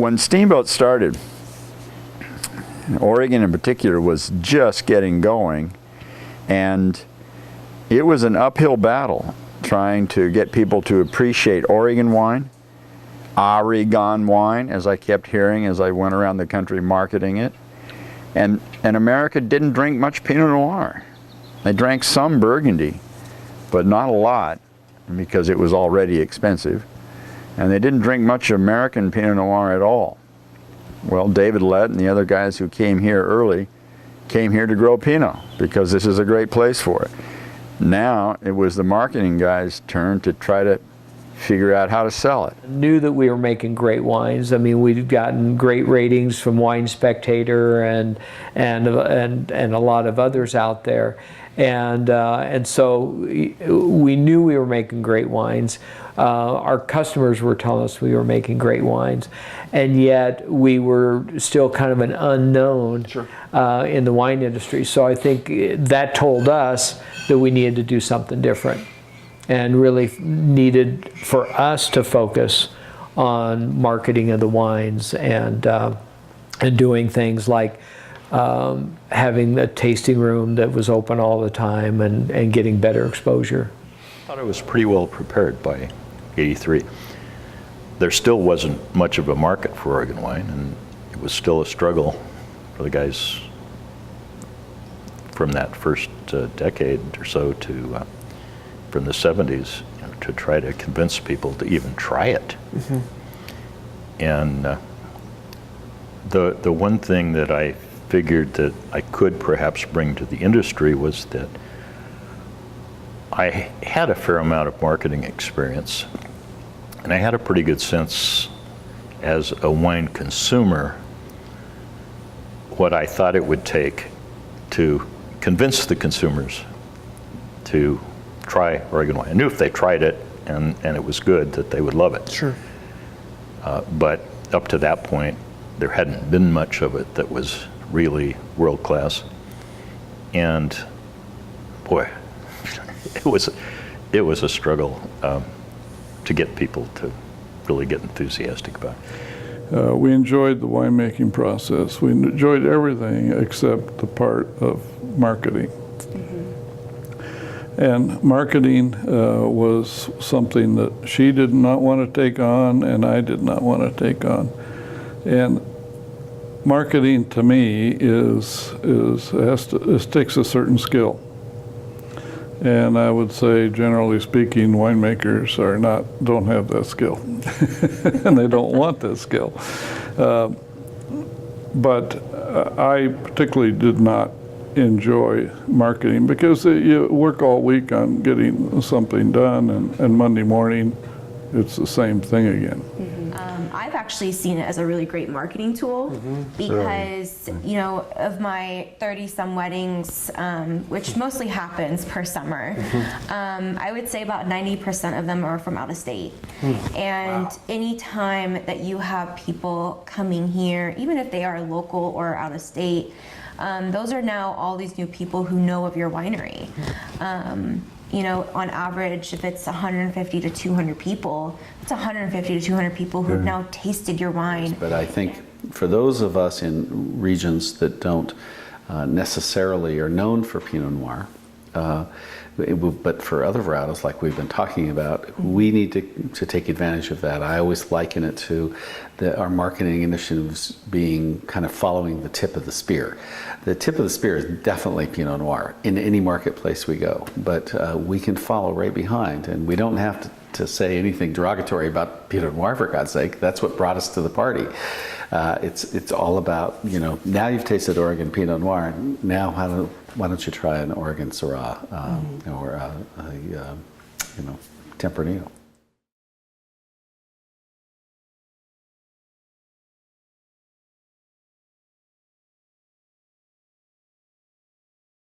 when Steamboat started, Oregon in particular was just getting going, and it was an uphill battle trying to get people to appreciate Oregon wine, Oregon wine, as I kept hearing as I went around the country marketing it. And America didn't drink much Pinot Noir. They drank some Burgundy, but not a lot because it was already expensive. And they didn't drink much American Pinot Noir at all. Well, David Lett and the other guys who came here early came here to grow Pinot because this is a great place for it. Now it was the marketing guys' turn to try to figure out how to sell it. Knew that we were making great wines. I mean, we'd gotten great ratings from Wine Spectator and a lot of others out there, and so we knew we were making great wines. Our customers were telling us we were making great wines, and yet we were still kind of an unknown in the wine industry. So I think that told us that we needed to do something different, and really needed for us to focus on marketing of the wines and doing things like having a tasting room that was open all the time and getting better exposure. I thought I was pretty well prepared by '83. There still wasn't much of a market for Oregon wine, and it was still a struggle for the guys from that first decade or so to from the 70s, to try to convince people to even try it. Mm-hmm. And the one thing that I figured that I could perhaps bring to the industry was that I had a fair amount of marketing experience, and I had a pretty good sense as a wine consumer what I thought it would take to convince the consumers to try Oregon wine. I knew if they tried it and it was good that they would love it. Sure. But up to that point, there hadn't been much of it that was really world class. And boy, it was a struggle to get people to really get enthusiastic about it. We enjoyed the winemaking process. We enjoyed everything except the part of marketing. And marketing was something that she did not want to take on, and I did not want to take on. And marketing to me takes a certain skill. And I would say, generally speaking, winemakers don't have that skill, and they don't want that skill. But I particularly did not enjoy marketing because you work all week on getting something done, and Monday morning it's the same thing again. Mm-hmm. I've actually seen it as a really great marketing tool because, you know, of my 30-some weddings, which mostly happens per summer, I would say about 90% of them are from out of state. And any time that you have people coming here, even if they are local or out of state, those are now all these new people who know of your winery. You know, on average, if it's 150 to 200 people, it's 150 to 200 people who've now tasted your wine. But I think for those of us in regions that don't necessarily are known for Pinot Noir, but for other varietals like we've been talking about, we need to take advantage of that. I always liken it to our marketing initiatives being kind of following the tip of the spear. The tip of the spear is definitely Pinot Noir in any marketplace we go, but we can follow right behind, and we don't have to say anything derogatory about Pinot Noir, for God's sake. That's what brought us to the party. It's all about, you know, now you've tasted Oregon Pinot Noir, now why don't you try an Oregon Syrah or you know, Tempranillo.